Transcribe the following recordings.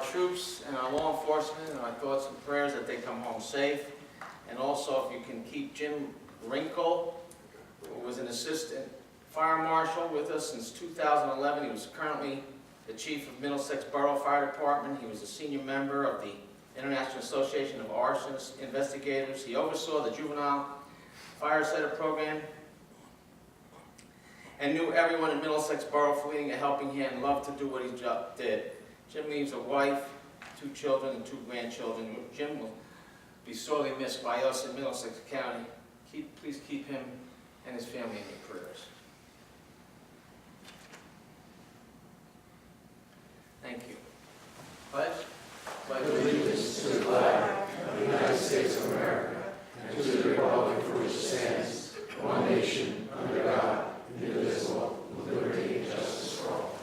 troops and our law enforcement, and our thoughts and prayers that they come home safe. And also, if you can keep Jim Rinkle, who was an assistant fire marshal with us since 2011. He was currently the chief of Middlesex Borough Fire Department. He was a senior member of the International Association of Arson Investigators. He oversaw the juvenile fire setter program and knew everyone in Middlesex Borough for leading a helping hand, loved to do what he did. Jim leaves a wife, 2 children, and 2 grandchildren. Jim will be sorely missed by us in Middlesex County. Please keep him and his family in your prayers. Thank you. Pledge. Pledge allegiance to the flag of the United States of America and to the republic for which it stands, one nation, under God, indivisible, with liberty and justice for all.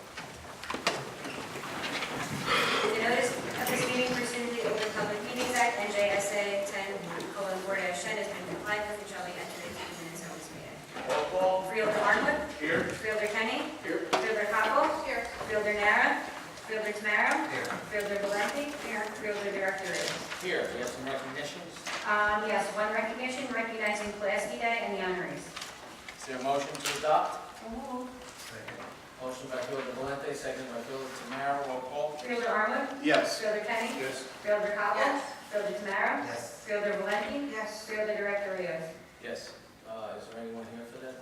The notice of this meeting pursuant to the Open Public Meetings Act, NJSA 10:4-10 has been complied with and shall be entered into the minutes of this meeting. Roll call. Freeholder Arnwood. Here. Freeholder Kenny. Here. Freeholder Coppel. Here. Freeholder Nara. Freeholder Tamaro. Here. Freeholder Valenti. Here. Freeholder Director Rios. Here. We have some recognitions. Yes, one recognition recognizing Pulaski Day and the honorees. Is there a motion to adopt? Motion by Freeholder Valenti, second by Freeholder Tamaro. Roll call. Freeholder Arnwood. Yes. Freeholder Kenny. Yes. Freeholder Coppel. Yes. Freeholder Tamaro. Yes. Freeholder Valenti. Yes. Freeholder Director Rios. Yes. Is there anyone here for that?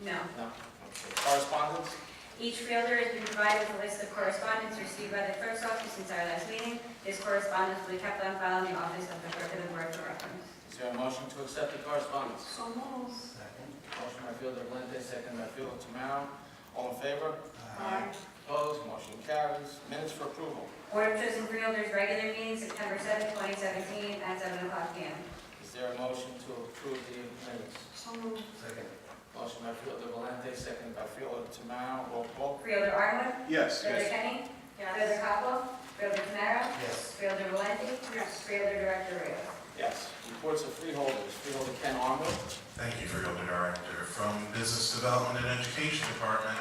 No. No. Okay. Correspondence? Each freeholder has been provided with a list of correspondence received by the clerk's office since our last meeting. This correspondence will be kept on file in the office of the clerk of the board for reference. Is there a motion to accept the correspondence? So moved. Motion by Freeholder Valenti, second by Freeholder Tamaro. All in favor? Aye. Opposed? Motion carries. Minutes for approval. Board of Chosen Freeholders regular meeting September 7, 2017 at 7 o'clock p.m. Is there a motion to approve the minutes? So moved. Second. Motion by Freeholder Valenti, second by Freeholder Tamaro. Roll call. Freeholder Arnwood. Yes. Freeholder Kenny. Freeholder Coppel. Freeholder Tamaro. Yes. Freeholder Valenti. Yes. Freeholder Director Rios. Yes. Reports of freeholders. Freeholder Ken Arnold. Thank you, Freeholder Director. From Business Development and Education Department,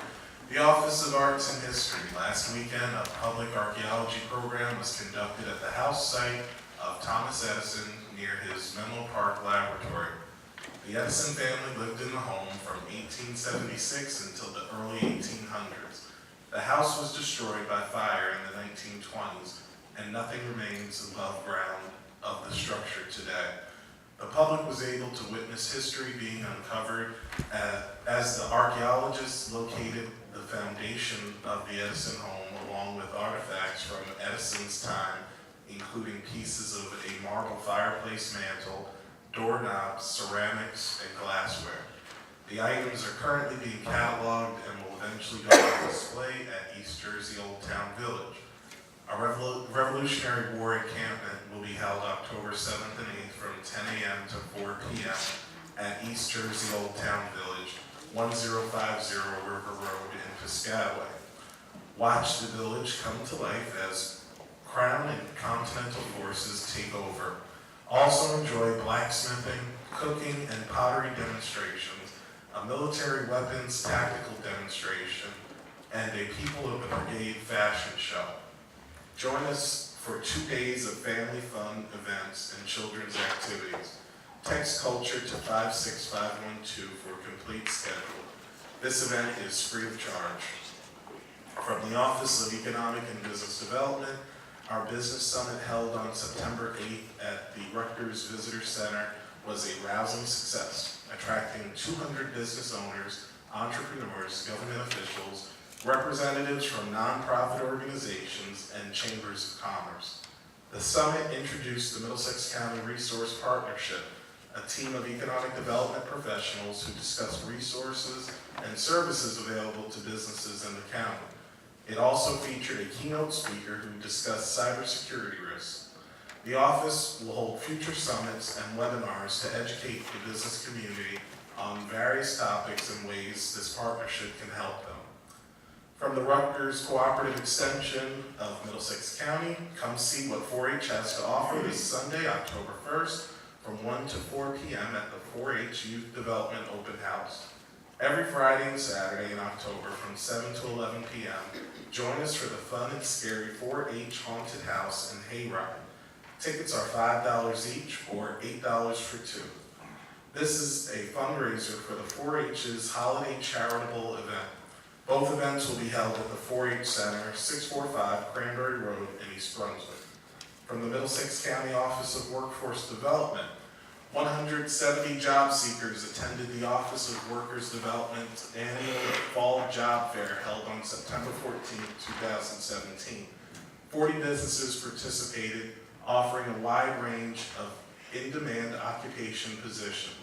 the Office of Arts and History. Last weekend, a public archaeology program was conducted at the house site of Thomas Edison near his Menlo Park laboratory. The Edison family lived in the home from 1876 until the early 1800s. The house was destroyed by fire in the 1920s, and nothing remains above ground of the structure today. The public was able to witness history being uncovered as the archaeologists located the foundation of the Edison home along with artifacts from Edison's time, including pieces of a marble fireplace mantle, doorknobs, ceramics, and glassware. The items are currently being cataloged and will eventually go on display at East Jersey Old Town Village. A Revolutionary War encampment will be held October 7th and 8th from 10 a.m. to 4 p.m. at East Jersey Old Town Village, 1050 River Road in Piscataway. Watch the village come to life as Crown and Continental forces take over. Also enjoy blacksmithing, cooking, and pottery demonstrations, a military weapons tactical demonstration, and a People of the Brigade fashion show. Join us for 2 days of family fun events and children's activities. Text Culture to 56512 for a complete schedule. This event is free of charge. From the Office of Economic and Business Development, our business summit held on September 8th at the Rutgers Visitor Center was a rousing success, attracting 200 business owners, entrepreneurs, government officials, representatives from nonprofit organizations, and chambers of commerce. The summit introduced the Middlesex County Resource Partnership, a team of economic development professionals who discussed resources and services available to businesses in the county. It also featured a keynote speaker who discussed cybersecurity risks. The office will hold future summits and webinars to educate the business community on various topics and ways this partnership can help them. From the Rutgers Cooperative Extension of Middlesex County, come see what 4-H has to offer this Sunday, October 1st, from 1 to 4 p.m. at the 4-H Youth Development Open House. Every Friday and Saturday in October from 7 to 11 p.m., join us for the fun and scary 4-H haunted house and hayride. Tickets are $5 each or $8 for two. This is a fundraiser for the 4-H's holiday charitable event. Both events will be held at the 4-H Center, 645 Cranberry Road in East Brunswick. From the Middlesex County Office of Workforce Development, 170 job seekers attended the Office of Workers Development's annual Fall Job Fair held on September 14, 2017. 40 businesses participated, offering a wide range of in-demand occupation positions.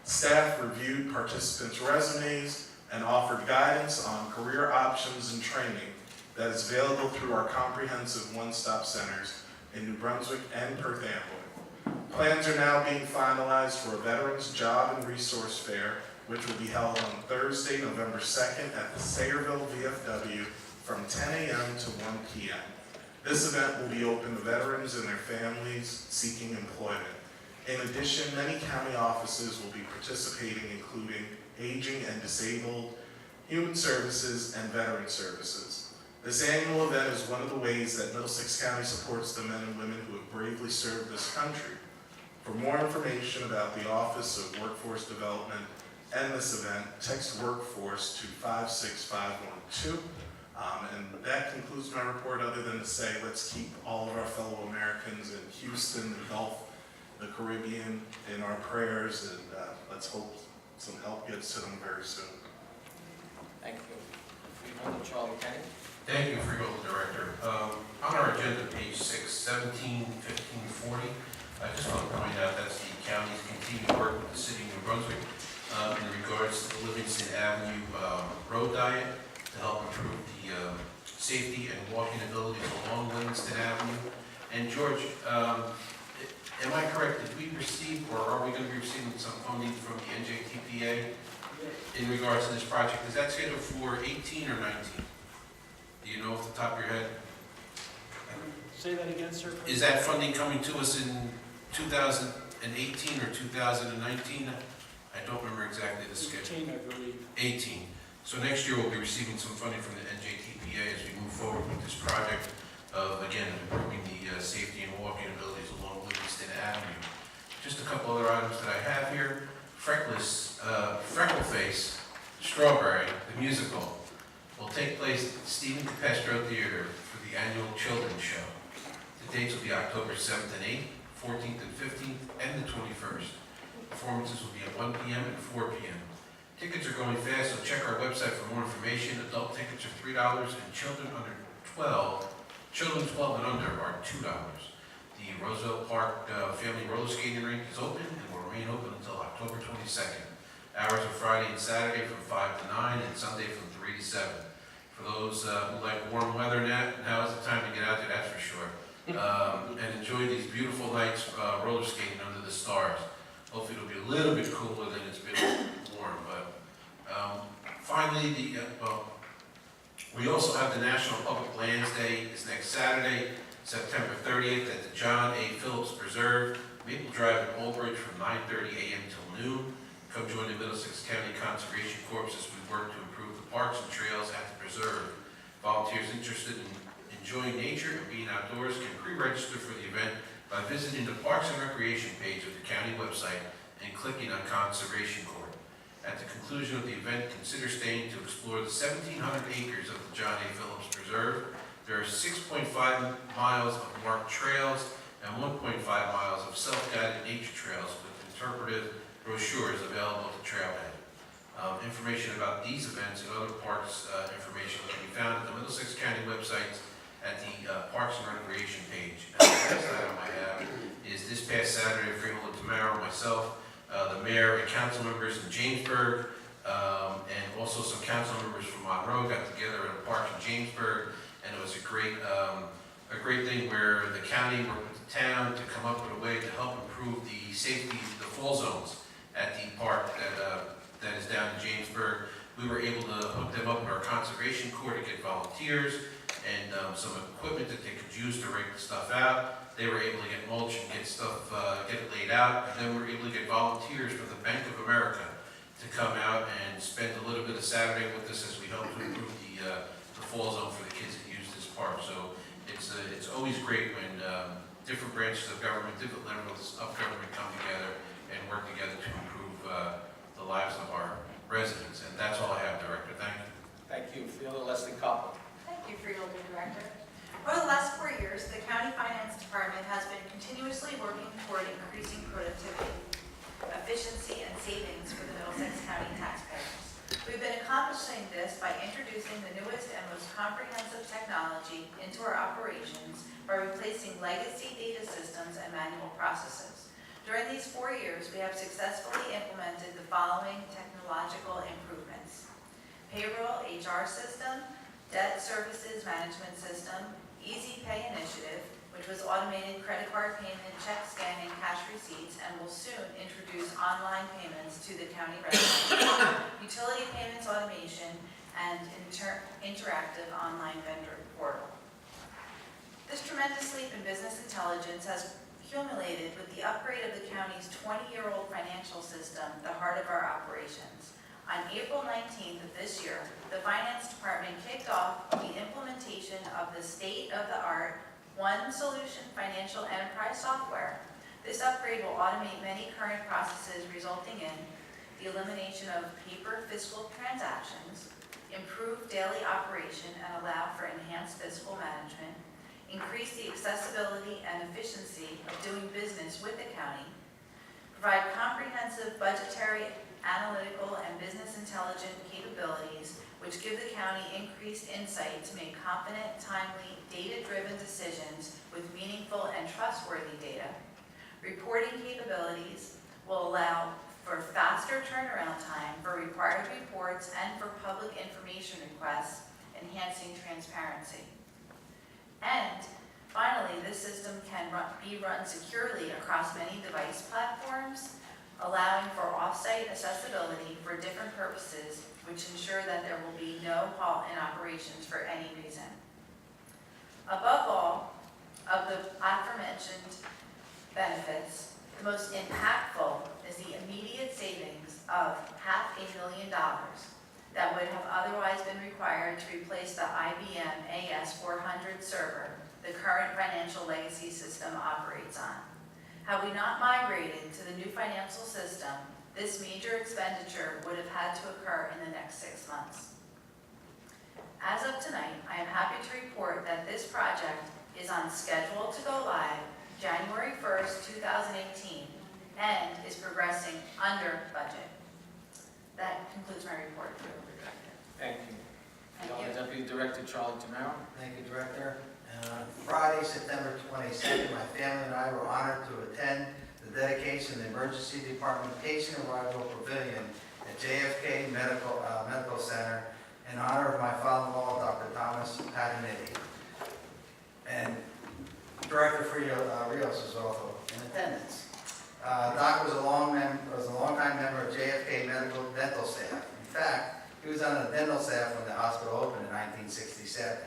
Staff reviewed participants' resumes and offered guidance on career options and training that is available through our comprehensive one-stop centers in New Brunswick and Perth Amboy. Plans are now being finalized for a Veterans Job and Resource Fair, which will be held on Thursday, November 2nd at the Sayreville VFW from 10 a.m. to 1 p.m. This event will be open to veterans and their families seeking employment. In addition, many county offices will be participating, including Aging and Disabled, Human Services, and Veteran Services. This annual event is one of the ways that Middlesex County supports the men and women who have bravely served this country. For more information about the Office of Workforce Development and this event, text Workforce to 56512. And that concludes my report, other than to say let's keep all of our fellow Americans in Houston, the Gulf, the Caribbean in our prayers, and let's hope some help gets to them very soon. Thank you. Freeholder Charlie Kenny. Thank you, Freeholder Director. On our agenda, page 6, 17, 15, 40, I just want to point out that's the county's continued work with the city of New Brunswick in regards to the Livingston Avenue road diet to help improve the safety and walking abilities along Livingston Avenue. And George, am I correct, did we receive, or are we going to be receiving some funding from the NJTPA in regards to this project? Is that scheduled for 18 or 19? Do you know off the top of your head? Say that again, sir. Is that funding coming to us in 2018 or 2019? I don't remember exactly the schedule. 18, I believe. 18. So next year we'll be receiving some funding from the NJTPA as we move forward with this project of, again, improving the safety and walking abilities along Livingston Avenue. Just a couple other items that I have here. Freckleface Strawberry, the musical, will take place at the Stephen Capestro Theater for the annual Children's Show. The dates will be October 7th and 8th, 14th and 15th, and the 21st. Performances will be at 1 p.m. and 4 p.m. Tickets are going fast, so check our website for more information. Adult tickets are $3 and children 12 and under are $2. The Roosevelt Park Family Roller Skating Rink is open and will remain open until October 22nd. Hours are Friday and Saturday from 5 to 9 and Sunday from 3 to 7. For those who like warm weather, now is the time to get out there, that's for sure. And enjoy these beautiful nights roller skating under the stars. Hopefully it'll be a little bit cooler than it's been warm. But finally, we also have the National Public Lands Day is next Saturday, September 30th at the John A. Phillips Preserve, Maple Drive in Old Bridge from 9:30 a.m. till noon. Come join the Middlesex County Conservation Corps as we work to improve the parks and trails at the preserve. Volunteers interested in enjoying nature and being outdoors can pre-register for the event by visiting the Parks and Recreation page of the county website and clicking on Conservation Corps. At the conclusion of the event, consider staying to explore the 1,700 acres of the John A. Phillips Preserve. There are 6.5 miles of marked trails and 1.5 miles of self-guided nature trails with interpretive brochures available at the trailhead. Information about these events and other parks information can be found at the Middlesex County website at the Parks and Recreation page. And the last item I have is this past Saturday, Freeholder Tamaro, myself, the mayor and council members in Jamesburg, and also some council members from Monroe got together at a park in Jamesburg, and it was a great thing where the county worked with the town to come up with a way to help improve the safety, the fall zones at the park that is down in Jamesburg. We were able to hook them up with our Conservation Corps to get volunteers and some equipment that they could use to rake the stuff out. They were able to get mulch and get stuff, get it laid out, and then we were able to get volunteers from the Bank of America to come out and spend a little bit of Saturday with us as we help to improve the fall zone for the kids that use this park. So it's always great when different branches of government, different levels of government come together and work together to improve the lives of our residents. And that's all I have, Director. Thank you. Thank you. Fielder Leslie Coppola. Thank you, Freeholder Director. Over the last 4 years, the County Finance Department has been continuously working toward increasing productivity, efficiency, and savings for the Middlesex County taxpayers. We've been accomplishing this by introducing the newest and most comprehensive technology into our operations by replacing legacy data systems and manual processes. During these 4 years, we have successfully implemented the following technological improvements: payroll HR system, debt services management system, Easy Pay initiative, which was automated credit card payment, check scanning, cash receipts, and will soon introduce online payments to the county residents, utility payments automation, and interactive online vendor portal. This tremendous leap in business intelligence has accumulated with the upgrade of the county's 20-year-old financial system, the heart of our operations. On April 19th of this year, the Finance Department kicked off the implementation of the state-of-the-art One Solution Financial Enterprise software. This upgrade will automate many current processes, resulting in the elimination of paper fiscal transactions, improve daily operation and allow for enhanced fiscal management, increase the accessibility and efficiency of doing business with the county, provide comprehensive budgetary, analytical, and business intelligence capabilities which give the county increased insight to make confident, timely, data-driven decisions with meaningful and trustworthy data. Reporting capabilities will allow for faster turnaround time for required reports and for public information requests, enhancing transparency. And finally, this system can be run securely across many device platforms, allowing for off-site accessibility for different purposes, which ensure that there will be no halt in operations for any reason. Above all of the aforementioned benefits, the most impactful is the immediate savings of $500,000 that would have otherwise been required to replace the IBM AS400 server the current financial legacy system operates on. Had we not migrated to the new financial system, this major expenditure would have had to occur in the next 6 months. As of tonight, I am happy to report that this project is on schedule to go live January 1st, 2018, and is progressing under budget. That concludes my report, Freeholder Director. Thank you. Thank Fielder you. Deputy Director Charlie Tamaro. Thank you, Director. On Friday, September 22nd, my family and I were honored to attend the dedication of the Emergency Department Patient Arrival Pavilion at JFK Medical Center in honor of my father-in-law, Dr. Thomas Pataniti. And Director Rios was also in attendance. Doc was a long-time member of JFK Medical Dental staff. In fact, he was on the dental staff when the hospital opened in 1967.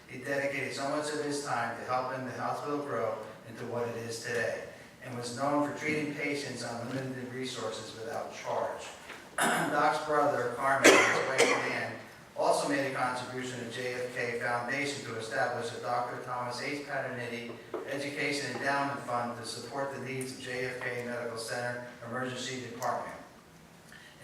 He dedicated so much of his time to helping the hospital grow into what it is today, and was known for treating patients on limited resources without charge. Doc's brother, Carmen, and his wife, Ann, also made a contribution to JFK Foundation to establish a Dr. Thomas H. Pataniti Education Endowment Fund to support the needs of JFK Medical Center Emergency Department.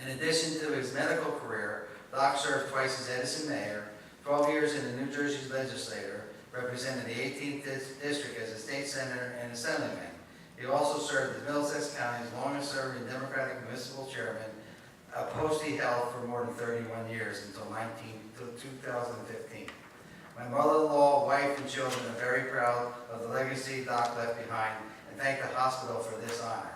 In addition to his medical career, Doc served twice as Edison Mayor, 12 years in the New Jersey legislature, representing the 18th District as a state senator and assemblyman. He also served as Middlesex County's longest-serving Democratic municipal chairman, a post he held for more than 31 years until 2015. My mother-in-law, wife, and children are very proud of the legacy Doc left behind and thank the hospital for this honor.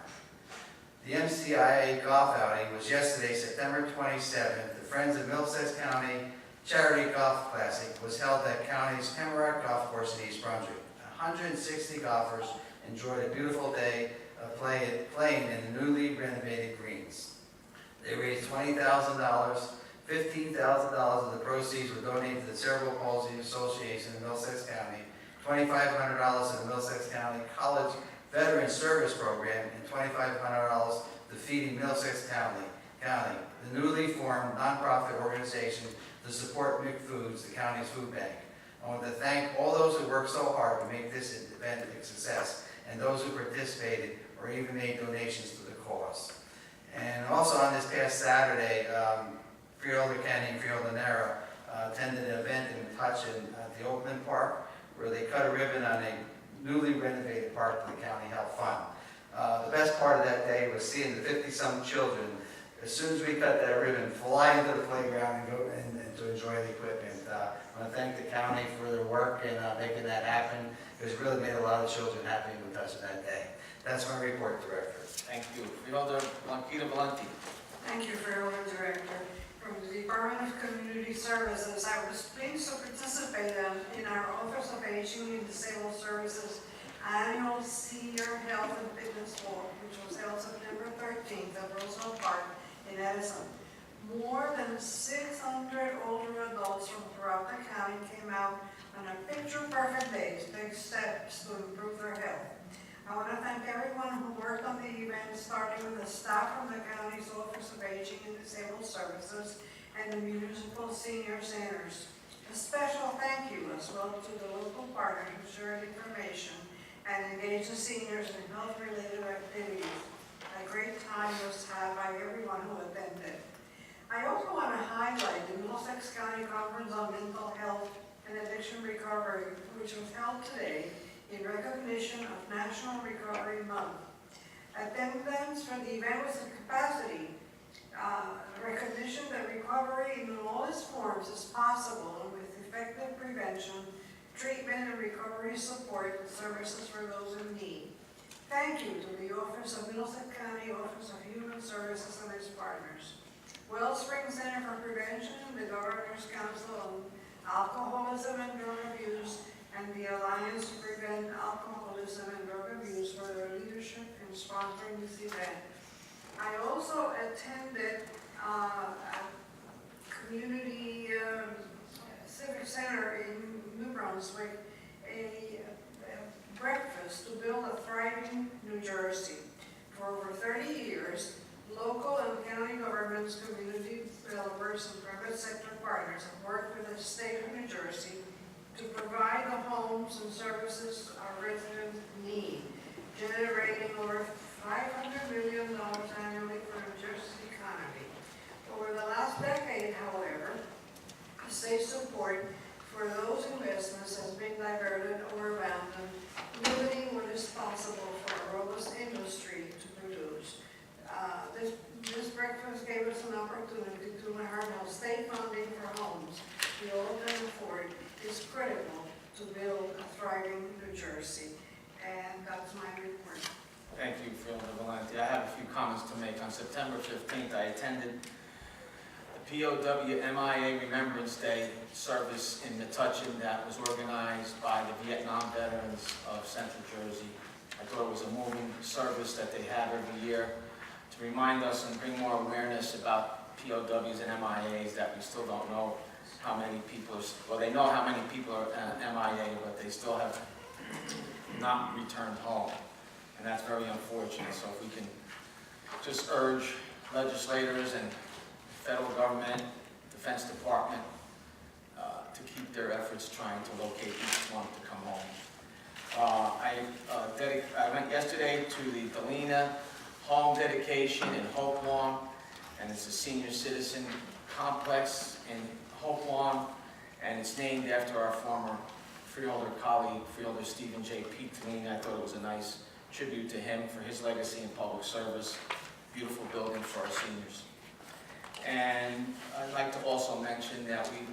The MCIA golf outing was yesterday, September 27th. The Friends of Middlesex County Charity Golf Classic was held at County's Hemorrhoid Golf Course in East Brunswick. 160 golfers enjoyed a beautiful day of playing in the newly renovated greens. They raised $20,000. $15,000 of the proceeds were donated to the Cerebral Palsy Association in Middlesex County, $2,500 to the Middlesex County College Veteran Service Program, and $2,500 to Feeding Middlesex County the newly formed nonprofit organization to support McFoods, the county's food bank. I want to thank all those who worked so hard to make this event a success, and those who participated or even made donations to the cause. And also on this past Saturday, Freeholder Kenny and Freeholder Nara attended an event in Metuchen at the Oakland Park, where they cut a ribbon on a newly renovated park for the County Health Fund. The best part of that day was seeing the 50-some children, as soon as we cut that ribbon, fly into the playground and go and to enjoy the equipment. I want to thank the county for their work in making that happen. It's really made a lot of children happy in Metuchen that day. That's my report, Director. Thank you. Freeholder Blanquita Valenti. Thank you, Freeholder Director. From the Department of Community Services, I was pleased to participate in our Office of Aging and Disabled Services annual Senior Health and Fitness Walk, which was held September 13th at Roosevelt Park in Edison. More than 600 older adults from throughout the county came out on a picture-perfect day to take steps to improve their health. I want to thank everyone who worked on the event, starting with the staff from the county's Office of Aging and Disabled Services and the municipal senior centers. A special thank you as well to the local partners who shared information and engaged the seniors in health-related activities. A great time was had by everyone who attended. I also want to highlight the Middlesex County Conference on Mental Health and Addiction Recovery, which was held today in recognition of National Recovery Month. Attendance for the event was in capacity, recognition that recovery in all its forms is possible, and with effective prevention, treatment, and recovery support services for those in need. Thank you to the Office of Middlesex County Office of Human Services and its partners. Wellspring Center for Prevention, the Governor's Council on Alcoholism and Drug Abuse, and the Alliance to Prevent Alcoholism and Drug Abuse for their leadership in sponsoring this event. I also attended a community civic center in New Brunswick, a breakfast to build a thriving New Jersey. For over 30 years, local and county governments, community developers, and private sector partners have worked with the state of New Jersey to provide the homes and services our residents need, generating over $500 million annually for New Jersey's economy. Over the last decade, however, the state support for those investments has been diverted or abandoned, limiting what is possible for a robust industry to produce. This breakfast gave us an opportunity to learn how state funding for homes we all can afford is critical to build a thriving New Jersey. And that's my report. Thank you, Freeholder Valenti. I have a few comments to make. On September 15th, I attended the POW MIA Remembrance Day service in Metuchen that was organized by the Vietnam veterans of Central Jersey. I thought it was a moving service that they have every year to remind us and bring more awareness about POWs and MIAs that we still don't know how many people, well, they know how many people are MIA, but they still have not returned home. And that's very unfortunate. So if we can just urge legislators and federal government, Defense Department, to keep their efforts trying to locate each one to come home. I went yesterday to the Galena home dedication in Hope Lawn, and it's a senior citizen complex in Hope Lawn, and it's named after our former freeholder colleague, Freeholder Stephen J. Pete Galena. I thought it was a nice tribute to him for his legacy in public service. Beautiful building for our seniors. And I'd like to also mention that we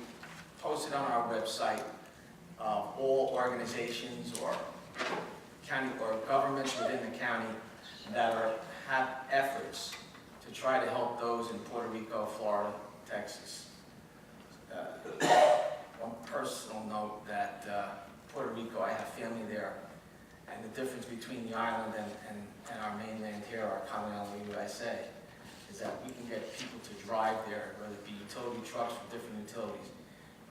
posted on our website all organizations or county or governments within the county that have efforts to try to help those in Puerto Rico, Florida, Texas. One personal note that Puerto Rico, I have family there, and the difference between the island and our mainland here, our continental USA, is that we can get people to drive there, whether it be utility trucks or different utilities.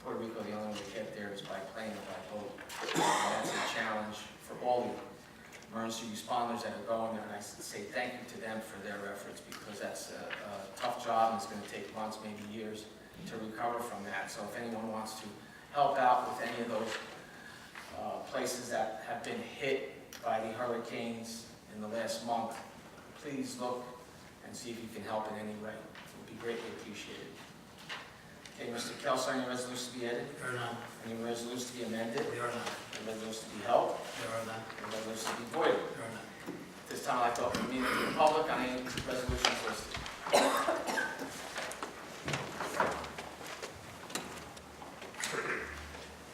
Puerto Rico, the only way to get there is by plane or by boat. And that's a challenge for all of you. emergency responders that are going there, and I say thank you to them for their efforts, because that's a tough job, and it's going to take months, maybe years, to recover from that. So if anyone wants to help out with any of those places that have been hit by the hurricanes in the last month, please look and see if you can help in any way. It would be greatly appreciated. Okay, Mr. Kelso, any resolutions to be added? There are none. Any resolutions to be amended? There are none. Any resolutions to be held? There are none. Any resolutions to be voided? There are none. At this time, I'd like to open the meeting to the public on any resolutions listed.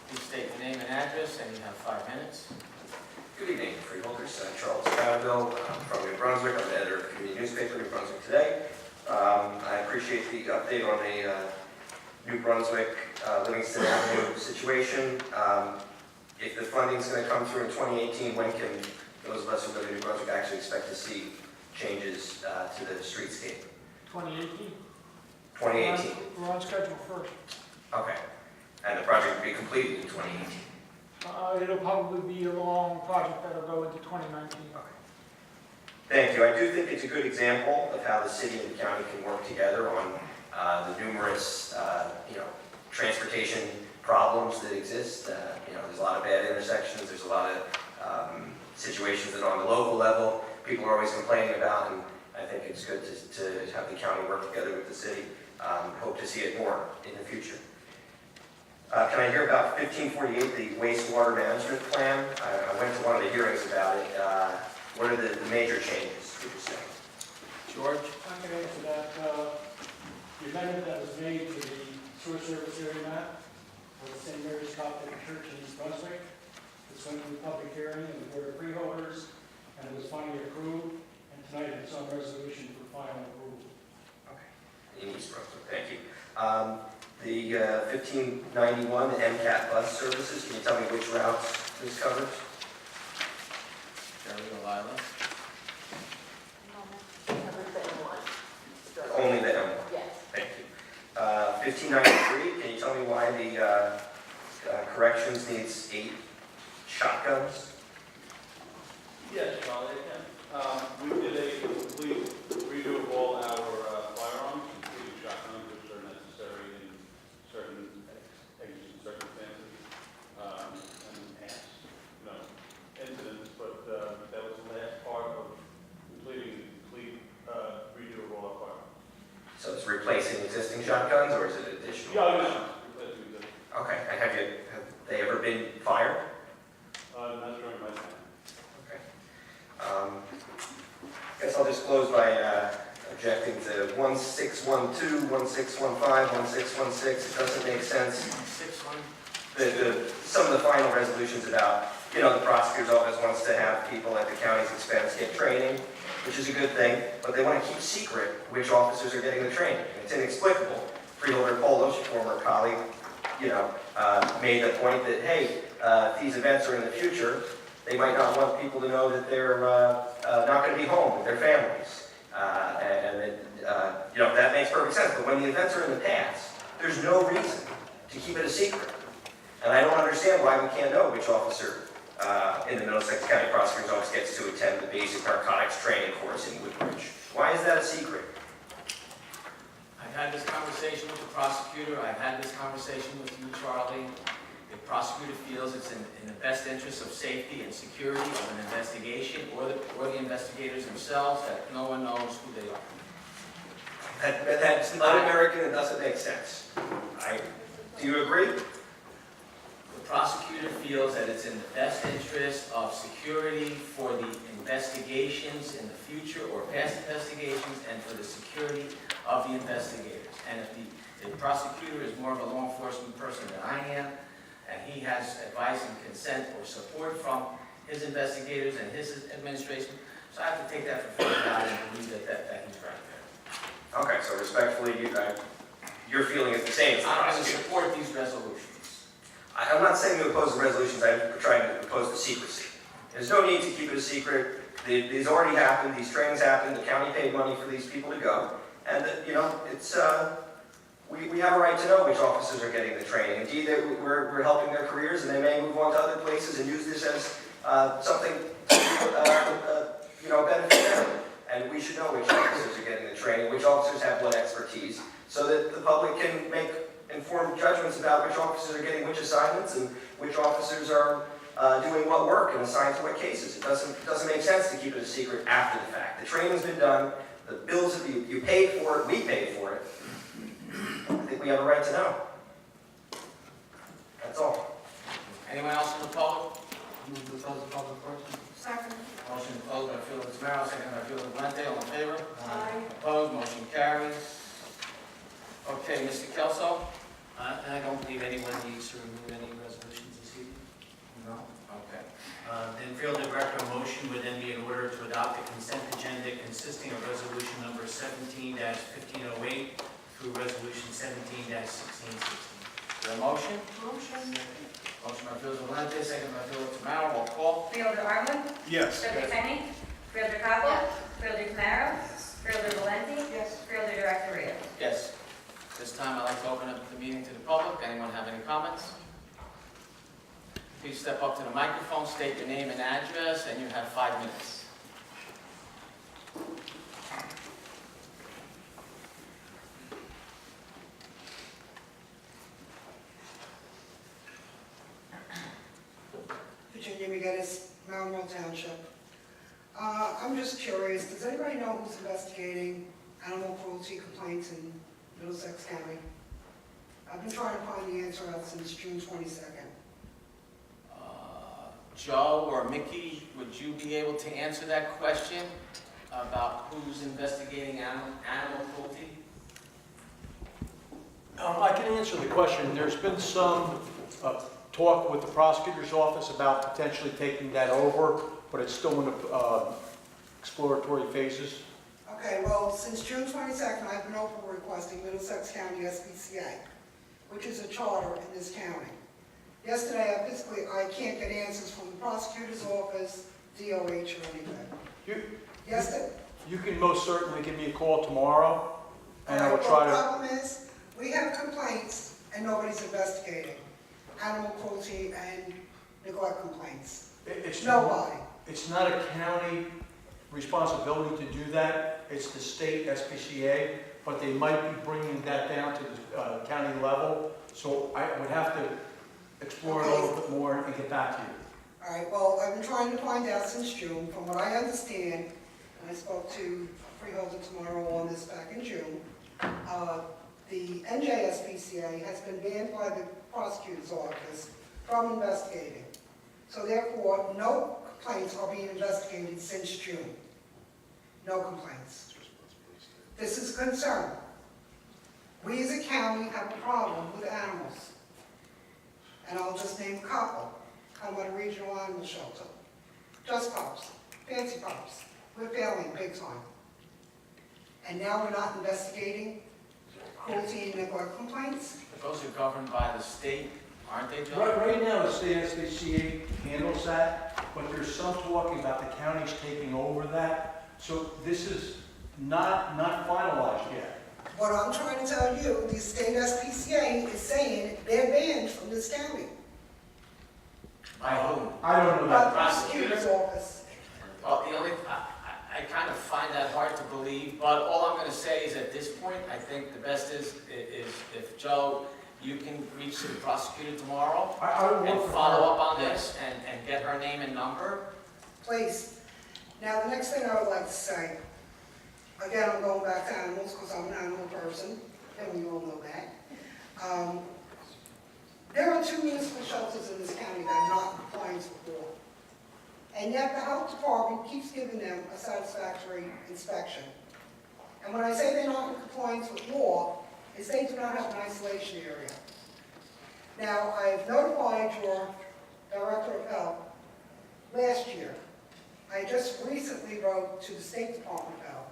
Please state your name and address, and you have 5 minutes. Good evening, Freeholders. Charles Stradville from New Brunswick. I'm the editor of the community newspaper, New Brunswick Today. I appreciate the update on the New Brunswick Livingston Avenue situation. If the funding's going to come through in 2018, when can those of us who live in New Brunswick actually expect to see changes to the streetscape? 2018? 2018. We're on schedule first. Okay. And the project will be completed in 2018. It'll probably be a long project that'll go into 2019. Thank you. I do think it's a good example of how the city and the county can work together on the numerous, transportation problems that exist. There's a lot of bad intersections. There's a lot of situations that on the local level people are always complaining about, and I think it's good to have the county work together with the city. Hope to see it more in the future. Can I hear about 1548, the wastewater management plan? I went to one of the hearings about it. What are the major changes, would you say? George? I can answer that. The amendment that was made to the sewer service area map for the St. Mary's Catholic Church in East Brunswick. It's went to the public hearing and the Board of Freeholders, and it was finally approved. And tonight it's on resolution for final approval. Okay. In East Brunswick, thank you. The 1591, the MCAT bus services, can you tell me which routes this covers? Jerry or Lila? Only the M1? Yes. Thank you. 1593, can you tell me why the corrections needs 8 shotguns? Yes, Charlie, I can. We did a complete redo of all our firearms, including shotguns, which are necessary in certain exigent circumstances, and past, incidents, but that was the last part of completing the complete redo of all our firearms. So it's replacing existing shotguns, or is it additional? Yeah, replacing the, Okay, and have they ever been fired? not during my time. Okay. Guess I'll just close by objecting to 1612, 1615, 1616. It doesn't make sense. 6-1. Some of the final resolutions about, the prosecutor's office wants to have people at the county's expense get training, which is a good thing, but they want to keep secret which officers are getting the training. It's inexplicable. Freeholder Polos, your former colleague, made the point that, hey, if these events are in the future, they might not want people to know that they're not going to be home with their families. That makes perfect sense. But when the events are in the past, there's no reason to keep it a secret. And I don't understand why we can't know which officer in the Middlesex County Prosecutor's Office gets to attend the basic narcotics training course in Woodbridge. Why is that a secret? I've had this conversation with the prosecutor. I've had this conversation with you, Charlie. The prosecutor feels it's in the best interest of safety and security of an investigation or the investigators themselves that no one knows who they are. That's un-American and doesn't make sense. Do you agree? The prosecutor feels that it's in the best interest of security for the investigations in the future or past investigations and for the security of the investigators. And if the prosecutor is more of a law enforcement person than I am, and he has advice and consent or support from his investigators and his administration, so I have to take that for face value and believe that he's right there. Okay, so respectfully, your feeling is the same as the I'm going to prosecutor. support these resolutions. I'm not saying to oppose the resolutions, I'm trying to oppose the secrecy. There's no need to keep it a secret. These already happened, these trainings happened, the county paid money for these people to go. And, it's, we have a right to know which officers are getting the training. Indeed, we're helping their careers, and they may move on to other places and use this something to benefit them. And we should know which officers are getting the training, which officers have what expertise, so that the public can make informed judgments about which officers are getting which assignments and which officers are doing what work and assigned to what cases. It doesn't make sense to keep it a secret after the fact. The training's been done, the bills, you paid for it, we paid for it. I think we have a right to know. That's all. Anyone else in the public? Move to close the public portion. Second. Motion closed by Freeholders, second by Freeholders, Valente, all in favor? Aye. Opposed, motion carries. Okay, Mr. Kelso? I don't believe anyone needs to remove any resolutions this evening. No. Okay. Then Freeholder Director, a motion would then be in order to adopt a consent agenda consisting of resolution number 17-1508 through resolution 17-1616. Is there a motion? Motion. Motion by Freeholder Valente, second by Freeholder Tamaro, roll call. Freeholder Armwood? Yes. Freeholder Kenny? Freeholder Coppel? Freeholder Tamaro? Freeholder Valenti? Yes. Freeholder Director Rios? Yes. This time I'd like to open up the meeting to the public. Anyone have any comments? Please step up to the microphone, state your name and address, and you have 5 minutes. Virginia McGinnis, Melville Township. I'm just curious, does anybody know who's investigating animal cruelty complaints in Middlesex County? I've been trying to find the answer out since June 22nd. Joe or Mickey, would you be able to answer that question about who's investigating animal cruelty? I can answer the question. There's been some talk with the prosecutor's office about potentially taking that over, but it's still in the exploratory phases. Okay, well, since June 22nd, I've been open requesting Middlesex County SPCA, which is a charter in this county. Yesterday, I can't get answers from the prosecutor's office, DOH, or anything. You can most certainly give me a call tomorrow, and I will try The to... problem is, we have complaints and nobody's investigating. Animal cruelty and neglect complaints. Nobody. It's not a county responsibility to do that. It's the state SPCA, but they might be bringing that down to the county level. So I would have to explore it a little bit more and get back to you. All right, well, I've been trying to find out since June. From what I understand, and I spoke to Freeholder tomorrow on this back in June, the NJSPCA has been banned by the prosecutor's office from investigating. So therefore, no complaints are being investigated since June. No complaints. This is a concern. We as a county have a problem with animals. And I'll just name a couple. Colorado Regional Animal Shelter. Just pups. Fancy pups. We're failing big time. And now we're not investigating cruelty and neglect complaints? Those are governed by the state, aren't they, Joe? Right now, the state SPCA handles that, but there's some talking about the counties taking over that. So this is not finalized yet. What I'm trying to tell you, the state SPCA is saying they're banned from this county. By whom? I don't know By the that. prosecutor's office. Well, I kind of find that hard to believe, but all I'm going to say is at this point, I think the best is if, Joe, you can reach to the prosecutor tomorrow I will and work with follow her. up on this and get her name and number. Please. Now, the next thing I would like to say, again, I'm going back to animals because I'm an animal person, and we all know that. There are 2 municipal shelters in this county that are not in compliance with law. And yet the health department keeps giving them a satisfactory inspection. And when I say they're not in compliance with law, is they do not have an isolation area. Now, I've notified your Director of Health last year. I just recently wrote to the State Department of Health,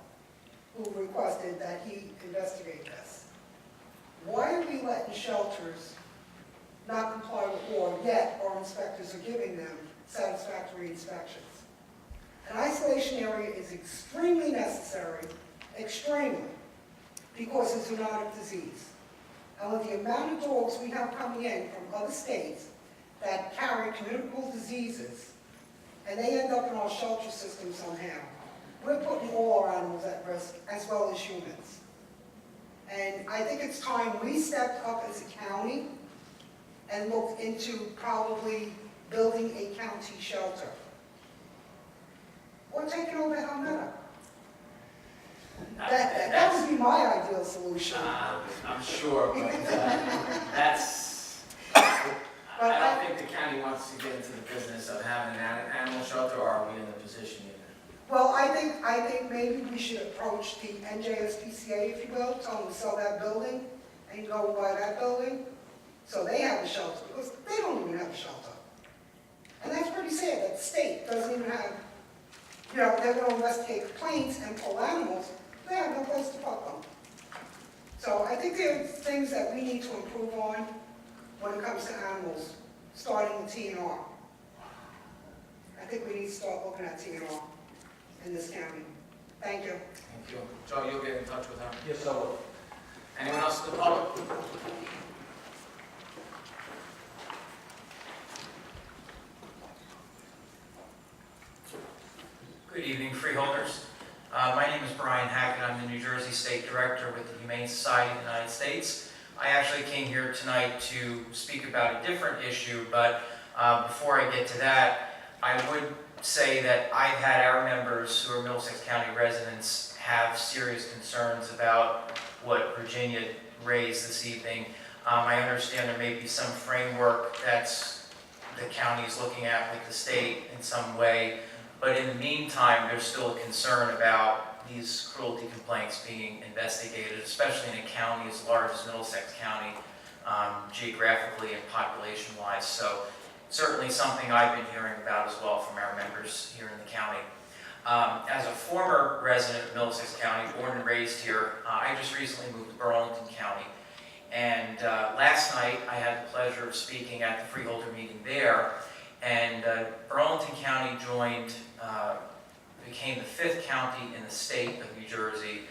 who requested that he investigate this. Why are we letting shelters not comply with law, yet our inspectors are giving them satisfactory inspections? An isolation area is extremely necessary, extremely, because it's a zoonotic disease. And with the amount of dogs we have coming in from other states that carry communicable diseases, and they end up in our shelter system somehow. We're putting all our animals at risk, as well as humans. And I think it's time we stepped up as a county and looked into probably building a county shelter. Or taking over Helmetta. That would be my ideal solution. I'm sure, but that's, I don't think the county wants to get into the business of having an animal shelter, or are we in a position yet? Well, I think maybe we should approach the NJSPCA, if you will, tell them to sell that building and go buy that building, so they have a shelter, because they don't even have a shelter. And that's pretty sad, that the state doesn't even have, they're gonna investigate complaints and pull animals, they have no place to put them. So I think there are things that we need to improve on when it comes to animals, starting with TNR. I think we need to start looking at TNR in this county. Thank you. Thank you. Joe, you'll get in touch with her. Yes, I will. Anyone else in the public? Good evening, Freeholders. My name is Brian Hackett. I'm the New Jersey State Director with the Humane Society of the United States. I actually came here tonight to speak about a different issue, but before I get to that, I would say that I've had our members who are Middlesex County residents have serious concerns about what Virginia raised this evening. I understand there may be some framework that's the county is looking at with the state in some way, but in the meantime, there's still a concern about these cruelty complaints being investigated, especially in a county as large as Middlesex County, geographically and population-wise. So certainly something I've been hearing about as well from our members here in the county. As a former resident of Middlesex County, born and raised here, I just recently moved to Burlington County. And last night, I had the pleasure of speaking at the Freeholder meeting there. And Burlington County became the 5th county in the state of New Jersey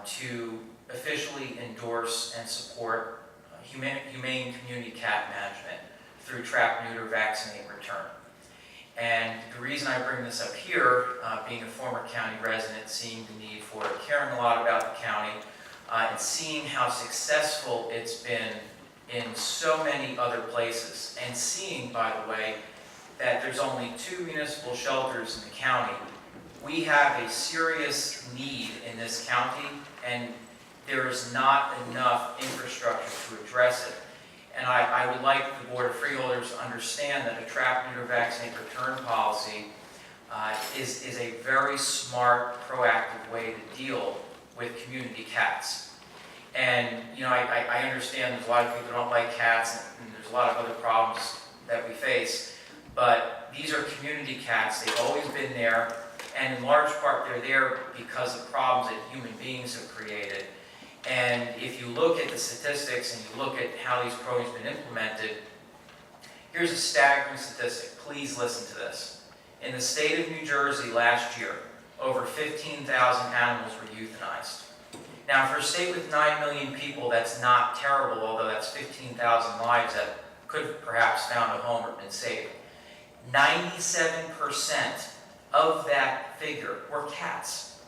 to officially endorse and support humane community cat management through trap, neuter, vaccinate, return. And the reason I bring this up here, being a former county resident, seeing the need for it, caring a lot about the county, and seeing how successful it's been in so many other places, and seeing, by the way, that there's only 2 municipal shelters in the county. We have a serious need in this county, and there is not enough infrastructure to address it. And I would like the Board of Freeholders to understand that a trap, neuter, vaccinate, return policy is a very smart, proactive way to deal with community cats. And, I understand there's a lot of people who don't like cats, and there's a lot of other problems that we face, but these are community cats. They've always been there, and in large part, they're there because of problems that human beings have created. And if you look at the statistics and you look at how these programs have been implemented, here's a staggering statistic. Please listen to this. In the state of New Jersey last year, over 15,000 animals were euthanized. Now, for a state with 9 million people, that's not terrible, although that's 15,000 lives that could have perhaps found a home or been saved. 97% of that figure were cats.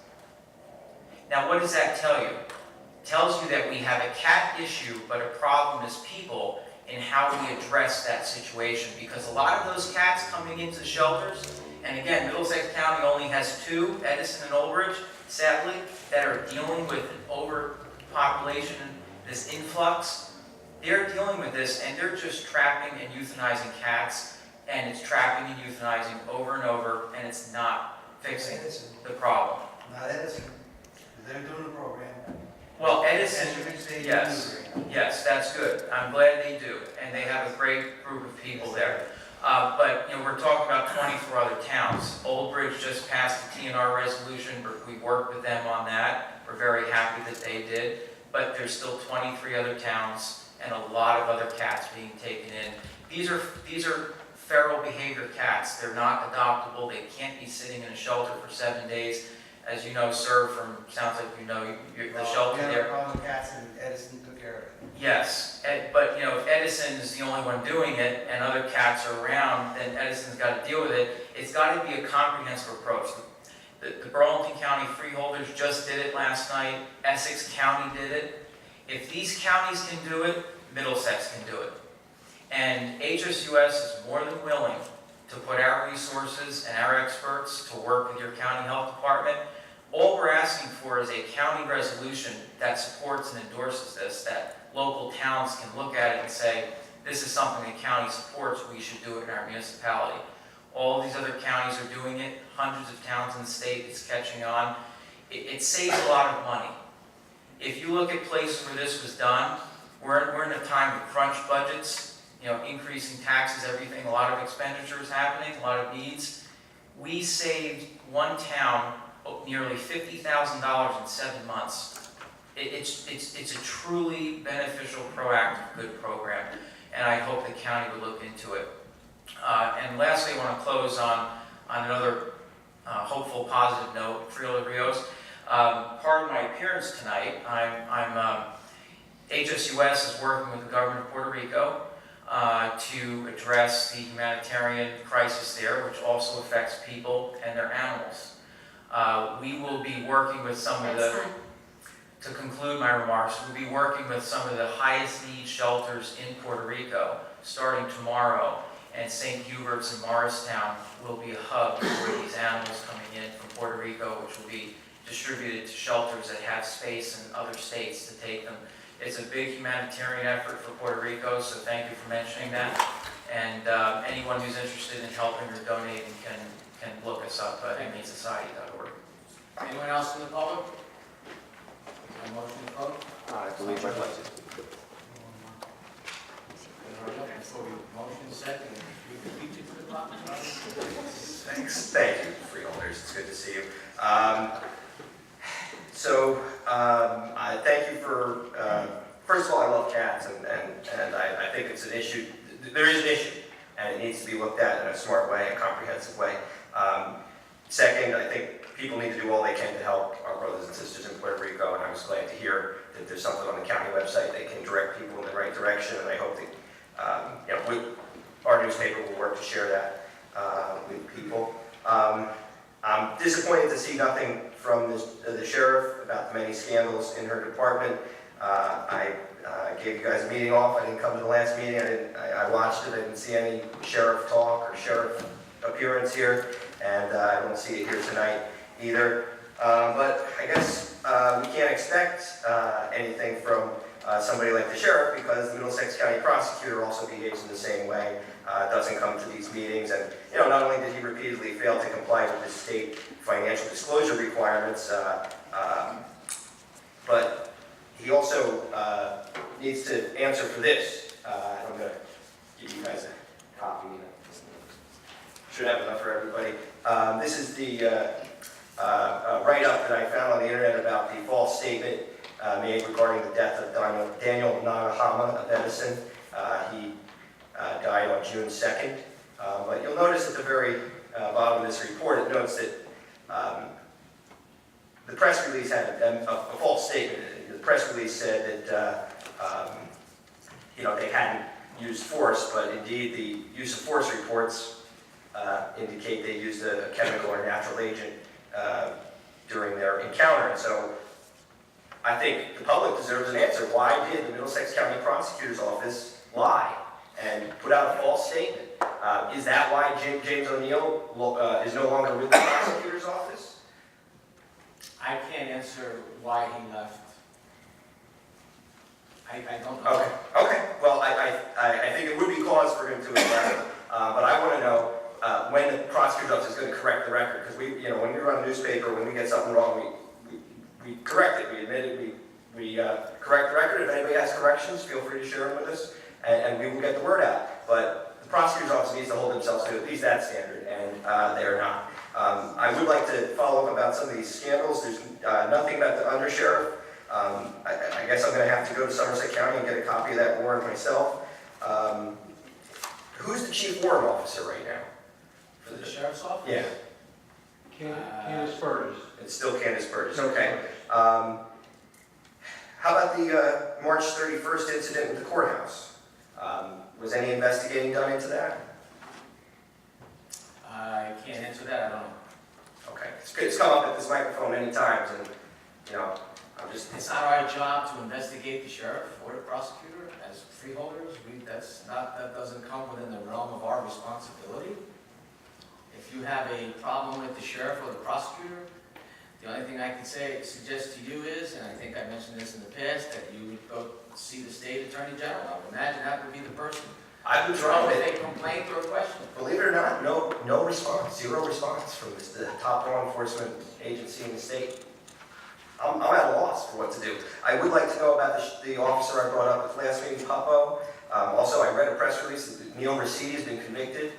Now, what does that tell you? It tells you that we have a cat issue, but a problem is people in how we address that situation, because a lot of those cats coming into shelters, and again, Middlesex County only has 2, Edison and Old Bridge, sadly, that are dealing with an overpopulation, this influx. They're dealing with this, and they're just trapping and euthanizing cats, and it's trapping and euthanizing over and over, and it's not fixing the problem. Not Edison. They're doing the program. Well, Edison, yes, that's good. I'm glad they do, and they have a great group of people there. But we're talking about 24 other towns. Old Bridge just passed the TNR resolution. We worked with them on that. We're very happy that they did. But there's still 23 other towns and a lot of other cats being taken in. These are feral behavior cats. They're not adoptable. They can't be sitting in a shelter for 7 days. as you know, serve from, sounds like you know, the shelter there. Problem cats and Edison took care of it. Yes, but you know, if Edison is the only one doing it and other cats are around, then Edison's got to deal with it. It's got to be a comprehensive approach. The Burlington County Freeholders just did it last night. Essex County did it. If these counties can do it, Middlesex can do it. And HSUS is more than willing to put our resources and our experts to work with your county health department. All we're asking for is a county resolution that supports and endorses this, that local towns can look at it and say, this is something the county supports, we should do it in our municipality. All these other counties are doing it, hundreds of towns in the state, it's catching on. It saves a lot of money. If you look at places where this was done, we're in a time of crunch budgets, you know, increasing taxes, everything, a lot of expenditures happening, a lot of needs. We saved one town nearly $50,000 in 7 months. It's a truly beneficial, proactive, good program, and I hope the county will look into it. And lastly, I want to close on another hopeful, positive note. Freeholder Rios, part of my appearance tonight, HSUS is working with the government of Puerto Rico to address the humanitarian crisis there, which also affects people and their animals. We will be working with some of the, to conclude my remarks, we'll be working with some of the highest need shelters in Puerto Rico starting tomorrow, and St. Hubert's and Morristown will be a hub for these animals coming in from Puerto Rico, which will be distributed to shelters that have space in other states to take them. It's a big humanitarian effort for Puerto Rico, so thank you for mentioning that. And anyone who's interested in helping or donating can look us up at humanesociety.org. Anyone else in the public? A motion to close? I believe I'd like to. Motion second. You can reach it to the clock. Thanks. Thank you, Freeholders. It's good to see you. I thank you for, first of all, I love cats, and I think it's an issue. There is an issue, and it needs to be looked at in a smart way, a comprehensive way. Second, I think people need to do all they can to help our brothers and sisters in Puerto Rico, and I was glad to hear that there's something on the county website that can direct people in the right direction, and I hope that our newspaper will work to share that with people. I'm disappointed to see nothing from the sheriff about the many scandals in her department. I gave you guys a meeting off. I didn't come to the last meeting. I watched it. I didn't see any sheriff talk or sheriff appearance here, and I don't see it here tonight either. But I guess we can't expect anything from somebody like the sheriff, because the Middlesex County prosecutor also behaves in the same way, doesn't come to these meetings, and not only did he repeatedly fail to comply with the state financial disclosure requirements, but he also needs to answer for this. I'm going to give you guys a copy. Should have enough for everybody. This is the write-up that I found on the internet about the false statement made regarding the death of Daniel Nagahama of Edison. He died on June 2nd. But you'll notice at the very bottom of this report, it notes that the press release had a false statement. The press release said that they hadn't used force, but indeed the use of force reports indicate they used a chemical or natural agent during their encounter. And so I think the public deserves an answer. Why did the Middlesex County Prosecutor's Office lie and put out a false statement? Is that why James O'Neill is no longer with the prosecutor's office? I can't answer why he left. I don't know. Okay. Well, I think it would be cause for him to have left, but I want to know when the prosecutor's office is going to correct the record, because when we run a newspaper, when we get something wrong, we correct it. We admit it. We correct the record. If anybody has corrections, feel free to share them with us, and we will get the word out. But the prosecutor's office needs to hold themselves to at least that standard, and they are not. I would like to follow up about some of these scandals. There's nothing about the undersheriff. I guess I'm going to have to go to Somerset County and get a copy of that warrant myself. Who's the chief warrant officer right now? For the sheriff's office? Yeah. Candace Burgess. It's still Candace Burgess, okay. How about the March 31st incident with the courthouse? Was any investigating done into that? I can't answer that, I don't know. Okay, it's come up at this microphone many times, and, you know, I'm just, It's not our job to investigate the sheriff or the prosecutor as freeholders. That doesn't come within the realm of our responsibility. If you have a problem with the sheriff or the prosecutor, the only thing I can suggest to you is, and I think I mentioned this in the past, that you would go see the state attorney general. I would imagine that would be the person. I've been trying With to, a complaint or a question. believe it or not, no response, zero response from the top law enforcement agency in the state. I'm at a loss for what to do. I would like to know about the officer I brought up at the last meeting, Puppo. Also, I read a press release that Neil Ricci has been convicted.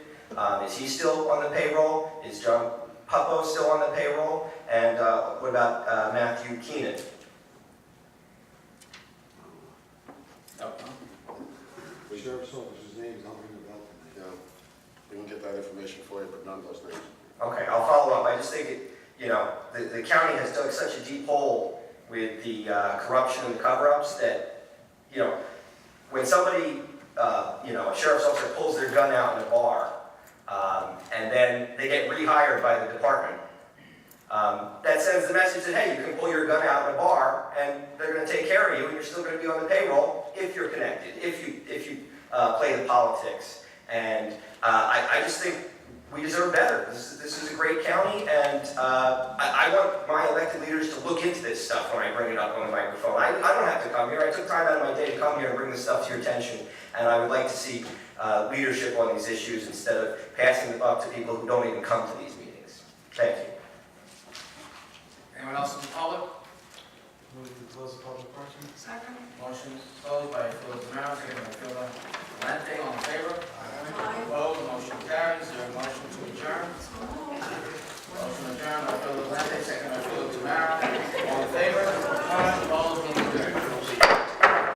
Is he still on the payroll? Is John Puppo still on the payroll? And what about Matthew Keenan? The sheriff's officer's name's not ringing a bell. Yeah, we can get that information for you, but none of those names. Okay, I'll follow up. I just think the county has dug such a deep hole with the corruption and the cover-ups that, when somebody, a sheriff's officer pulls their gun out in a bar, and then they get rehired by the department, that sends the message that, hey, you can pull your gun out in a bar, and they're going to take care of you, and you're still going to be on the payroll if you're connected, if you play the politics. And I just think we deserve better. This is a great county, and I want my elected leaders to look into this stuff when I bring it up on the microphone. I don't have to come here. I took time out of my day to come here and bring this stuff to your attention, and I would like to see leadership on these issues instead of passing the buck to people who don't even come to these meetings. Thank you. Anyone else in the public? Move to close the public portion. Second. Motion closed by Philip Demaro, second by Philip Valente, all in favor? Aye. Opposed, motion carries. Is there a motion to adjourn? Motion adjourned by Philip Valente, second by Philip Demaro.